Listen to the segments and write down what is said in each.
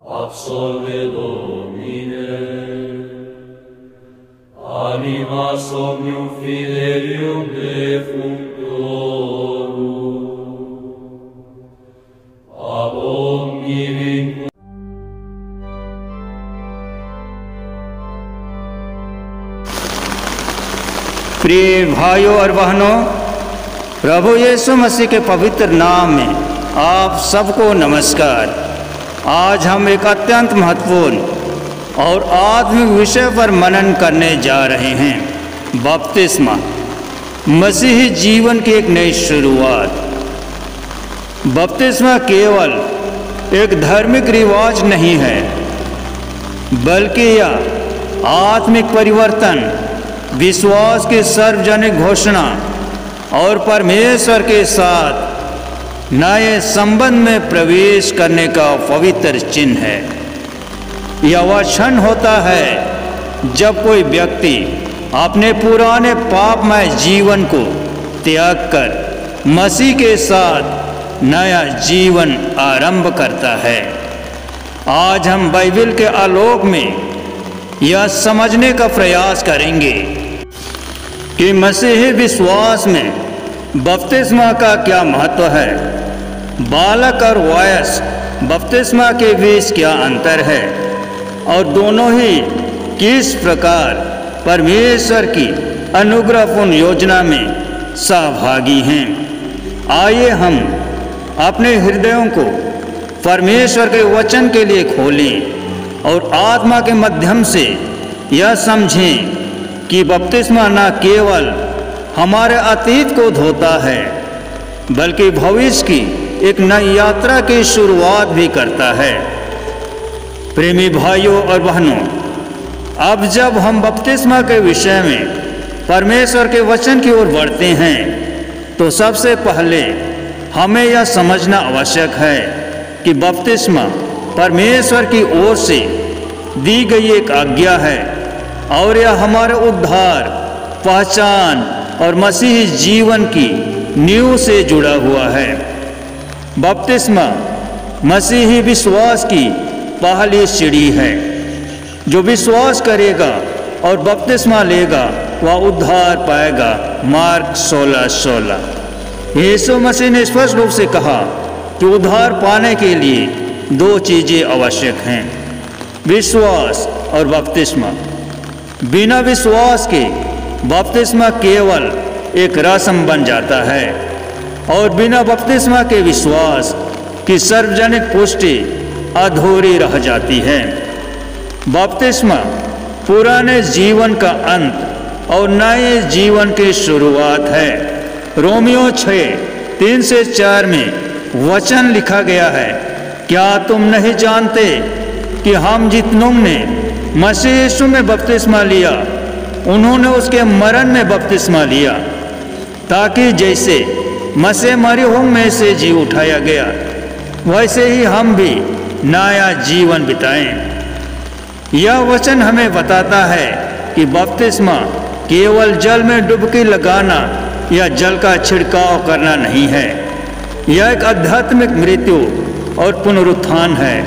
Absolve Domine, anima somnium fidelium defunctorum, ab omnivim. प्रिय भाइयों और बहनों, प्रभु यीशु मसीह के पवित्र नाम में आप सबको नमस्कार। आज हम एक अत्यंत महत्वपूर्ण और आत्मिक विषय पर मनन करने जा रहे हैं, बपतिस्मा, मसीही जीवन की एक नई शुरुआत। बपतिस्मा केवल एक धार्मिक रिवाज नहीं है, बल्कि यह आत्मिक परिवर्तन, विश्वास की सार्वजनिक घोषणा और परमेश्वर के साथ नए संबंध में प्रवेश करने का पवित्र चिन्ह है। यह वह क्षण होता है जब कोई व्यक्ति अपने पुराने पापमय जीवन को त्याग कर मसीह के साथ नया जीवन आरंभ करता है। आज हम बाइबल के आलोक में यह समझने का प्रयास करेंगे कि मसीही विश्वास में बपतिस्मा का क्या महत्व है, बालक और वयस्क बपतिस्मा के बीच क्या अंतर है, और दोनों ही किस प्रकार परमेश्वर की अनुग्रहपूर्ण योजना में सहभागी हैं। आइए हम अपने हृदयों को परमेश्वर के वचन के लिए खोलें और आत्मा के माध्यम से यह समझें कि बपतिस्मा न केवल हमारे अतीत को धोता है, बल्कि भविष्य की एक नई यात्रा की शुरुआत भी करता है। प्रेमी भाइयों और बहनों, अब जब हम बपतिस्मा के विषय में परमेश्वर के वचन की ओर बढ़ते हैं, तो सबसे पहले हमें यह समझना आवश्यक है कि बपतिस्मा परमेश्वर की ओर से दी गई एक आज्ञा है और यह हमारे उद्धार, पहचान और मसीही जीवन की नींव से जुड़ा हुआ है। बपतिस्मा मसीही विश्वास की पहली सीढ़ी है। जो विश्वास करेगा और बपतिस्मा लेगा वह उद्धार पाएगा। मार्क 16:16। यीशु मसीह ने स्पष्ट रूप से कहा कि उद्धार पाने के लिए दो चीज़ें आवश्यक हैं, विश्वास और बपतिस्मा। बिना विश्वास के बपतिस्मा केवल एक रस्म बन जाता है और बिना बपतिस्मा के विश्वास की सार्वजनिक पुष्टि अधूरी रह जाती है। बपतिस्मा पुराने जीवन का अंत और नए जीवन की शुरुआत है। रोमियो 6:3-4 में वचन लिखा गया है, क्या तुम नहीं जानते कि हम जितनों ने मसीह यीशु में बपतिस्मा लिया, उन्होंने उसके मरण में बपतिस्मा लिया, ताकि जैसे मसीह मरे में से जी उठाया गया, वैसे ही हम भी नया जीवन बिताएं। यह वचन हमें बताता है कि बपतिस्मा केवल जल में डुबकी लगाना या जल का छिड़काव करना नहीं है। यह एक आध्यात्मिक मृत्यु और पुनरुत्थान है।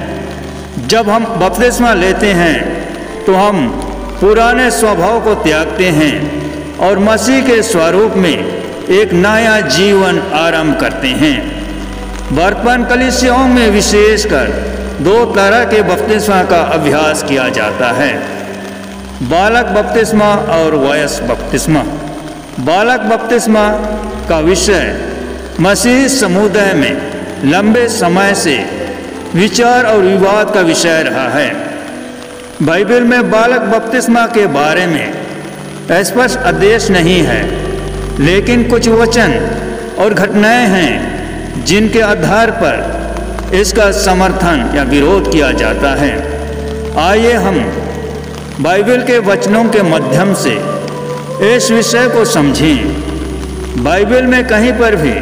जब हम बपतिस्मा लेते हैं तो हम पुराने स्वभाव को त्यागते हैं और मसीह के स्वरूप में एक नया जीवन आरंभ करते हैं। वर्तमान कलीसियाओं में विशेषकर दो तरह के बपतिस्मा का अभ्यास किया जाता है, बालक बपतिस्मा और वयस्क बपतिस्मा। बालक बपतिस्मा का विषय मसीही समुदाय में लंबे समय से विचार और विवाद का विषय रहा है। बाइबल में बालक बपतिस्मा के बारे में स्पष्ट आदेश नहीं है, लेकिन कुछ वचन और घटनाएं हैं जिनके आधार पर इसका समर्थन या विरोध किया जाता है। आइए हम बाइबल के वचनों के माध्यम से इस विषय को समझें। बाइबल में कहीं पर भी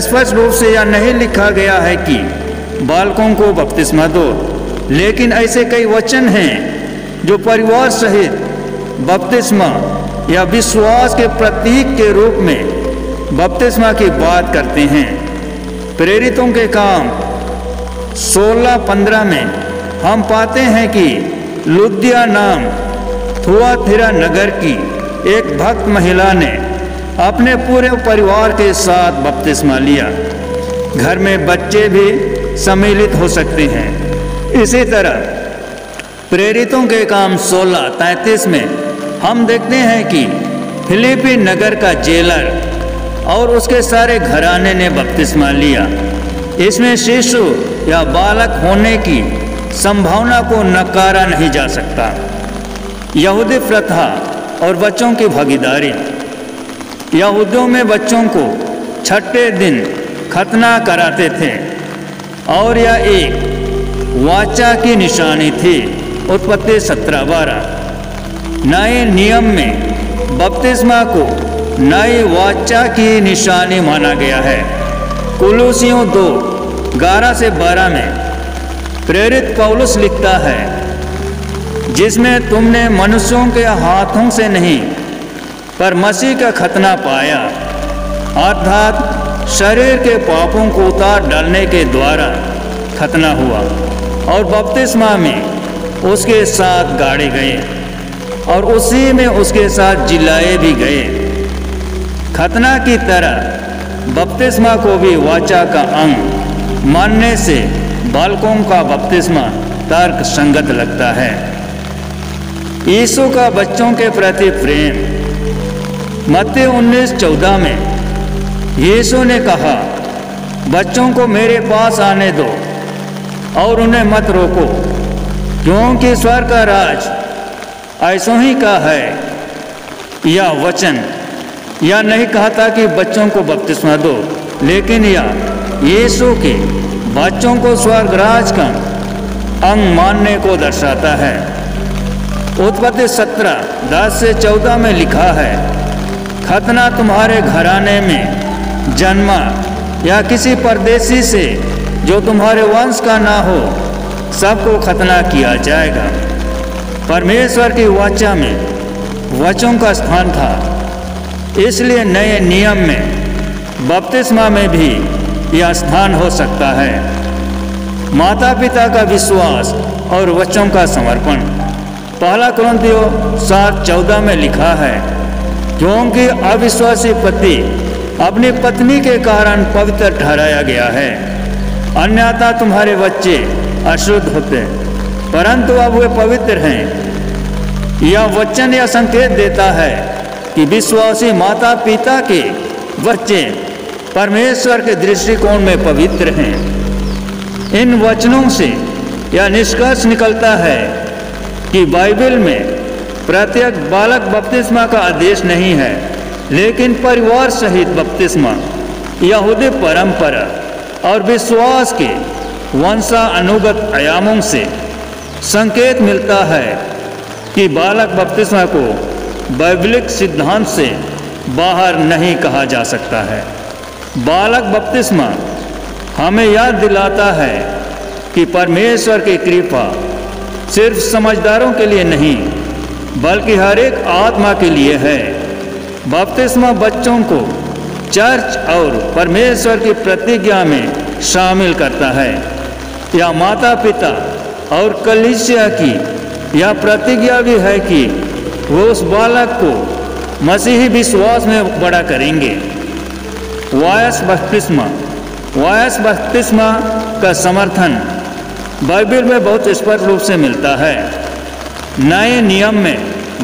स्पष्ट रूप से यह नहीं लिखा गया है कि बालकों को बपतिस्मा दो, लेकिन ऐसे कई वचन हैं जो परिवार सहित बपतिस्मा या विश्वास के प्रतीक के रूप में बपतिस्मा की बात करते हैं। प्रेरितों के काम 16:15 में हम पाते हैं कि लुदिया नाम थुआथिरा नगर की एक भक्त महिला ने अपने पूरे परिवार के साथ बपतिस्मा लिया। घर में बच्चे भी सम्मिलित हो सकते हैं। इसी तरह प्रेरितों के काम 16:33 में हम देखते हैं कि फिलिपी नगर का जेलर और उसके सारे घराने ने बपतिस्मा लिया। इसमें शिशु या बालक होने की संभावना को नकारा नहीं जा सकता। यहूदी प्रथा और बच्चों की भागीदारी। यहूदियों में बच्चों को छठे दिन खतना कराते थे और यह एक वाचा की निशानी थी। उत्पत्ति 17:12। नए नियम में बपतिस्मा को नई वाचा की निशानी माना गया है। कुलुसियों 2:11-12 में प्रेरित पौलुस लिखता है, जिसमें तुमने मनुष्यों के हाथों से नहीं पर मसीह का खतना पाया, अर्थात शरीर के पापों को उतार डालने के द्वारा खतना हुआ और बपतिस्मा में उसके साथ गाड़े गए और उसी में उसके साथ जिलाए भी गए। खतना की तरह बपतिस्मा को भी वाचा का अंग मानने से बालकों का बपतिस्मा तर्क संगत लगता है। यीशु का बच्चों के प्रति प्रेम। मत्ती 19:14 में यीशु ने कहा, बच्चों को मेरे पास आने दो और उन्हें मत रोको, क्योंकि स्वर्ग का राज ऐसों ही का है। यह वचन यह नहीं कहता कि बच्चों को बपतिस्मा दो, लेकिन यह यीशु के बच्चों को स्वर्ग राज का अंग मानने को दर्शाता है। उत्पत्ति 17:10-14 में लिखा है, खतना तुम्हारे घराने में जन्मा या किसी परदेशी से जो तुम्हारे वंश का ना हो, सबको खतना किया जाएगा। परमेश्वर की वाचा में वचनों का स्थान था, इसलिए नए नियम में बपतिस्मा में भी यह स्थान हो सकता है। माता पिता का विश्वास और वचनों का समर्पण। पहला कुरिन्थियों 7:14 में लिखा है, क्योंकि अविश्वासी पति अपनी पत्नी के कारण पवित्र ठहराया गया है, अन्यथा तुम्हारे बच्चे अशुद्ध होते, परंतु अब वे पवित्र हैं। यह वचन यह संकेत देता है कि विश्वासी माता पिता के बच्चे परमेश्वर के दृष्टिकोण में पवित्र हैं। इन वचनों से यह निष्कर्ष निकलता है कि बाइबल में प्रत्येक बालक बपतिस्मा का आदेश नहीं है, लेकिन परिवार सहित बपतिस्मा यहूदी परंपरा और विश्वास के वंशानुगत आयामों से संकेत मिलता है कि बालक बपतिस्मा को बाइबलिक सिद्धांत से बाहर नहीं कहा जा सकता है। बालक बपतिस्मा हमें याद दिलाता है कि परमेश्वर की कृपा सिर्फ समझदारों के लिए नहीं, बल्कि हर एक आत्मा के लिए है। बपतिस्मा बच्चों को चर्च और परमेश्वर की प्रतिज्ञा में शामिल करता है। यह माता पिता और कलीसिया की यह प्रतिज्ञा भी है कि वो उस बालक को मसीही विश्वास में बड़ा करेंगे। वायस बपतिस्मा का समर्थन बाइबल में बहुत स्पष्ट रूप से मिलता है। नए नियम में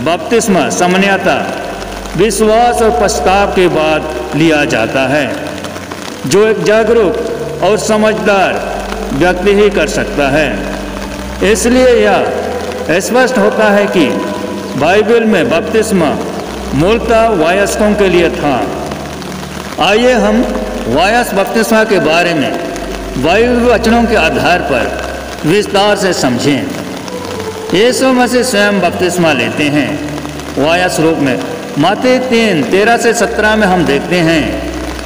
बपतिस्मा सामान्यतः विश्वास और पश्चाताप के बाद लिया जाता है, जो एक जागरूक और समझदार व्यक्ति ही कर सकता है। इसलिए यह स्पष्ट होता है कि बाइबल में बपतिस्मा मूलतः वयस्कों के लिए था। आइए हम वायस बपतिस्मा के बारे में बाइबल वचनों के आधार पर विस्तार से समझें। यीशु मसीह स्वयं बपतिस्मा लेते हैं वायस रूप में। मत्ती 3:13-17 में हम देखते हैं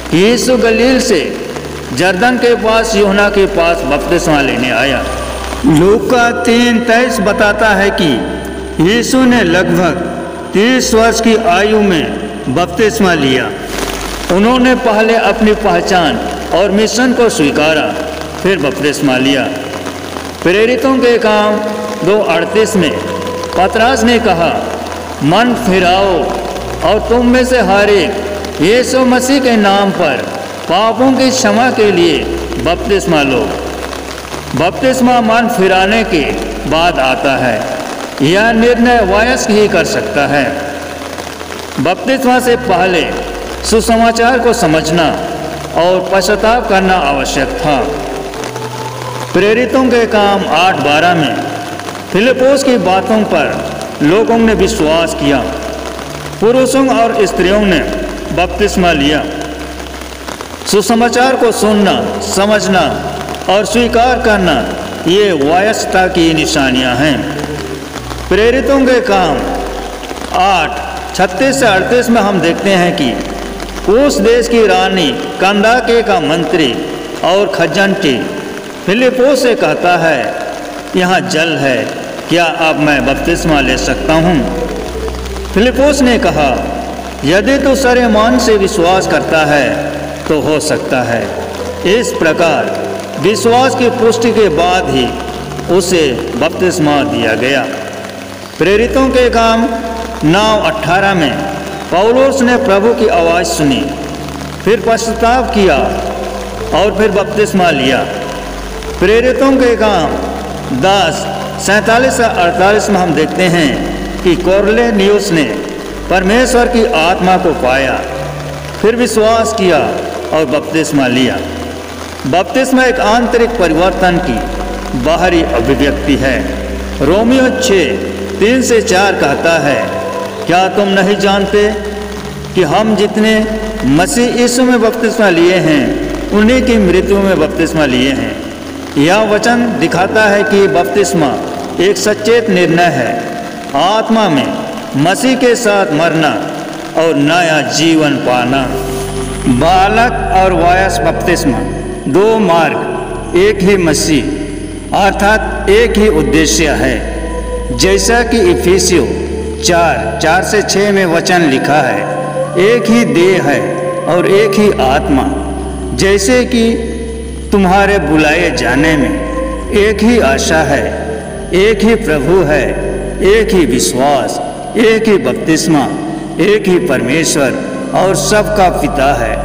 कि यीशु गलील से जर्दन के पास यूहन्ना के पास बपतिस्मा लेने आया। लूका 3:23 बताता है कि यीशु ने लगभग 30 वर्ष की आयु में बपतिस्मा लिया। उन्होंने पहले अपनी पहचान और मिशन को स्वीकारा, फिर बपतिस्मा लिया। प्रेरितों के काम 2:38 में पतरस ने कहा, मन फिराओ और तुम में से हर एक यीशु मसीह के नाम पर पापों की क्षमा के लिए बपतिस्मा लो। बपतिस्मा मन फिराने के बाद आता है। यह निर्णय वयस्क ही कर सकता है। बपतिस्मा से पहले सुसमाचार को समझना और पश्चाताप करना आवश्यक था। प्रेरितों के काम 8:12 में फिलिप्पुस की बातों पर लोगों ने विश्वास किया। पुरुषों और स्त्रियों ने बपतिस्मा लिया। सुसमाचार को सुनना, समझना और स्वीकार करना ये वयस्कता की निशानियां हैं। प्रेरितों के काम 8:36 से 38 में हम देखते हैं कि उस देश की रानी कंदाके का मंत्री और खजांची फिलिप्पुस से कहता है, यहाँ जल है, क्या अब मैं बपतिस्मा ले सकता हूँ? फिलिप्पुस ने कहा, यदि तू सारे मन से विश्वास करता है तो हो सकता है। इस प्रकार विश्वास की पुष्टि के बाद ही उसे बपतिस्मा दिया गया। प्रेरितों के काम 9:18 में पौलुस ने प्रभु की आवाज़ सुनी, फिर पश्चाताप किया और फिर बपतिस्मा लिया। प्रेरितों के काम 10:47 से 48 में हम देखते हैं कि कोर्नेलियुस ने परमेश्वर की आत्मा को पाया, फिर विश्वास किया और बपतिस्मा लिया। बपतिस्मा एक आंतरिक परिवर्तन की बाहरी अभिव्यक्ति है। रोमियो 6:3 से 4 कहता है, क्या तुम नहीं जानते कि हम जितने मसीह यीशु में बपतिस्मा लिए हैं उन्हीं की मृत्यु में बपतिस्मा लिए हैं। यह वचन दिखाता है कि बपतिस्मा एक सचेत निर्णय है, आत्मा में मसीह के साथ मरना और नया जीवन पाना। बालक और वयस्क बपतिस्मा 2 मार्ग, एक ही मसीह अर्थात एक ही उद्देश्य है। जैसा कि इफिसियों 4:4 से 6 में वचन लिखा है, एक ही देह है और एक ही आत्मा, जैसे कि तुम्हारे बुलाए जाने में एक ही आशा है, एक ही प्रभु है, एक ही विश्वास, एक ही बपतिस्मा, एक ही परमेश्वर और सबका पिता है,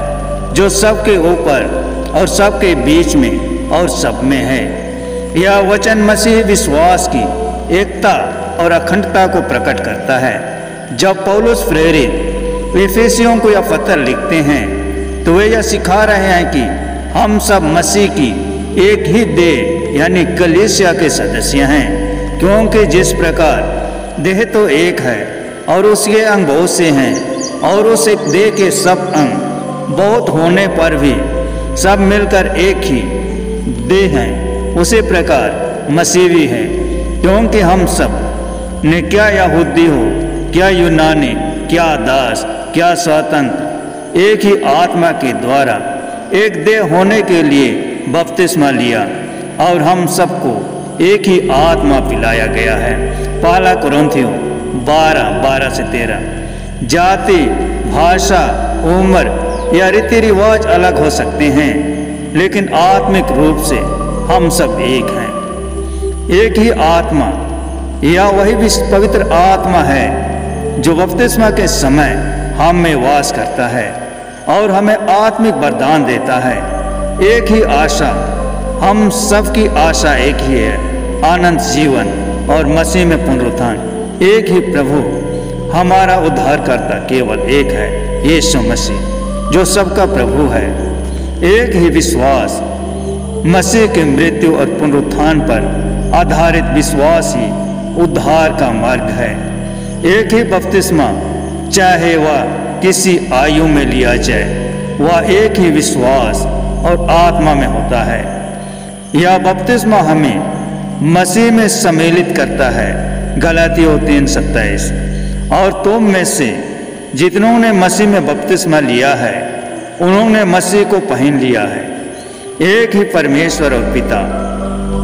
जो सबके ऊपर और सबके बीच में और सब में है। यह वचन मसीह विश्वास की एकता और अखंडता को प्रकट करता है। जब पौलुस प्रेरित इफिसियों को यह पत्र लिखते हैं तो वे यह सिखा रहे हैं कि हम सब मसीह की एक ही देह यानी कलीसिया के सदस्य हैं, क्योंकि जिस प्रकार देह तो एक है और उसके अंग बहुत से हैं और उस एक देह के सब अंग बहुत होने पर भी सब मिलकर एक ही देह हैं, उसी प्रकार मसीह भी है। क्योंकि हम सब ने क्या यहूदी हो, क्या यूनानी, क्या दास, क्या स्वतंत्र, एक ही आत्मा के द्वारा एक देह होने के लिए बपतिस्मा लिया और हम सबको एक ही आत्मा पिलाया गया है। पहला कुरिन्थियों 12:12 से 13। जाति, भाषा, उम्र या रीति रिवाज अलग हो सकते हैं, लेकिन आत्मिक रूप से हम सब एक हैं। एक ही आत्मा या वही पवित्र आत्मा है जो बपतिस्मा के समय हम में वास करता है और हमें आत्मिक वरदान देता है। एक ही आशा, हम सब की आशा एक ही है, अनंत जीवन और मसीह में पुनरुत्थान। एक ही प्रभु, हमारा उद्धारकर्ता केवल एक है, यीशु मसीह जो सबका प्रभु है। एक ही विश्वास, मसीह के मृत्यु और पुनरुत्थान पर आधारित विश्वास ही उद्धार का मार्ग है। एक ही बपतिस्मा, चाहे वह किसी आयु में लिया जाए, वह एक ही विश्वास और आत्मा में होता है। यह बपतिस्मा हमें मसीह में सम्मिलित करता है। गलातियों 3:27। और तुम में से जितनों ने मसीह में बपतिस्मा लिया है, उन्होंने मसीह को पहन लिया है। एक ही परमेश्वर और पिता,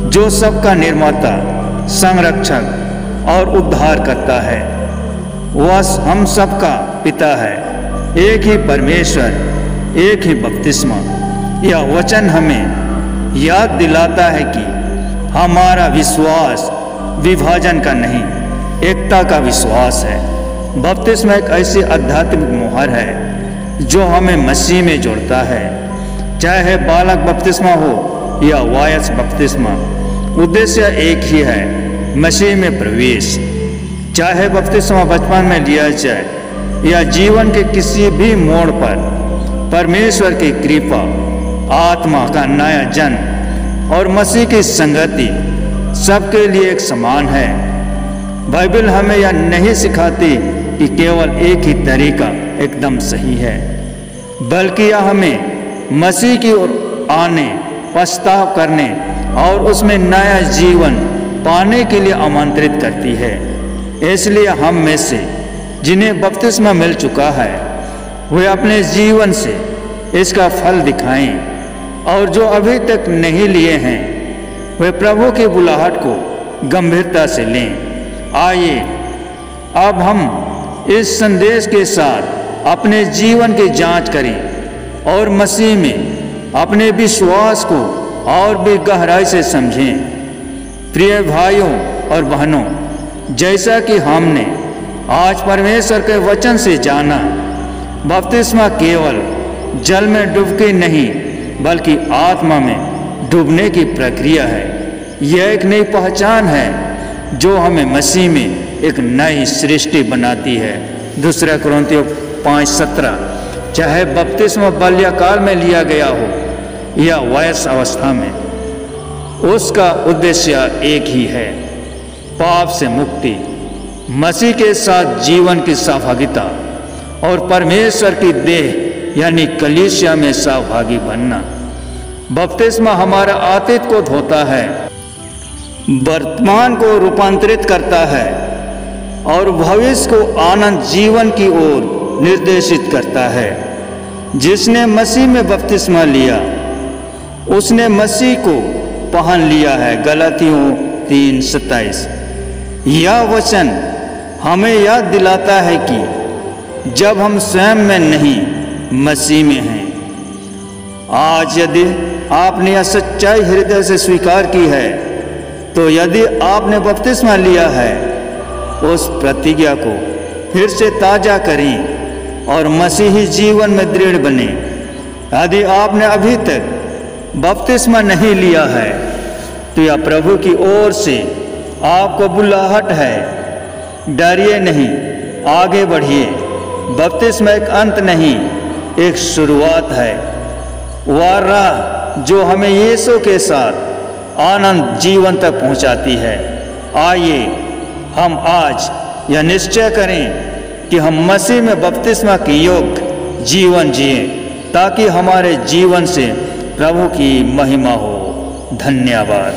जो सबका निर्माता, संरक्षक और उद्धार करता है, वह हम सबका पिता है। एक ही परमेश्वर, एक ही बपतिस्मा। यह वचन हमें याद दिलाता है कि हमारा विश्वास विभाजन का नहीं, एकता का विश्वास है। बपतिस्मा एक ऐसी आध्यात्मिक मुहर है जो हमें मसीह में जोड़ता है। चाहे बालक बपतिस्मा हो या वयस्क बपतिस्मा, उद्देश्य एक ही है, मसीह में प्रवेश। चाहे बपतिस्मा बचपन में लिया जाए या जीवन के किसी भी मोड़ पर, परमेश्वर की कृपा, आत्मा का नया जन्म और मसीह की संगति सबके लिए एक समान है। बाइबल हमें यह नहीं सिखाती कि केवल एक ही तरीका एकदम सही है, बल्कि यह हमें मसीह की ओर आने, पछताव करने और उसमें नया जीवन पाने के लिए आमंत्रित करती है। इसलिए हम में से जिन्हें बपतिस्मा मिल चुका है, वे अपने जीवन से इसका फल दिखाएं, और जो अभी तक नहीं लिए हैं, वे प्रभु की बुलाहट को गंभीरता से लें। आइए अब हम इस संदेश के साथ अपने जीवन की जांच करें और मसीह में अपने विश्वास को और भी गहराई से समझें। प्रिय भाइयों और बहनों, जैसा कि हमने आज परमेश्वर के वचन से जाना, बपतिस्मा केवल जल में डुबकी नहीं बल्कि आत्मा में डूबने की प्रक्रिया है। यह एक नई पहचान है जो हमें मसीह में एक नई सृष्टि बनाती है। 2 कुरिन्थियों 5:17। चाहे बपतिस्मा बाल्यकाल में लिया गया हो या वयस्क अवस्था में, उसका उद्देश्य एक ही है, पाप से मुक्ति, मसीह के साथ जीवन की सहभागिता और परमेश्वर की देह यानी कलीसिया में सहभागी बनना। बपतिस्मा हमारा अतीत को धोता है, वर्तमान को रूपांतरित करता है और भविष्य को आनंद जीवन की ओर निर्देशित करता है। जिसने मसीह में बपतिस्मा लिया, उसने मसीह को पहन लिया है। गलातियों 3:27। यह वचन हमें याद दिलाता है कि जब हम स्वयं में नहीं, मसीह में हैं। आज यदि आपने यह सच्चाई हृदय से स्वीकार की है, तो यदि आपने बपतिस्मा लिया है, उस प्रतिज्ञा को फिर से ताजा करें और मसीही जीवन में दृढ़ बने। यदि आपने अभी तक बपतिस्मा नहीं लिया है, तो यह प्रभु की ओर से आपको बुलाहट है। डरिए नहीं, आगे बढ़िए। बपतिस्मा एक अंत नहीं, एक शुरुआत है। वह राह जो हमें यीशु के साथ आनंद जीवन तक पहुंचाती है। आइए हम आज यह निश्चय करें कि हम मसीह में बपतिस्मा के योग्य जीवन जिए, ताकि हमारे जीवन से प्रभु की महिमा हो। धन्यवाद।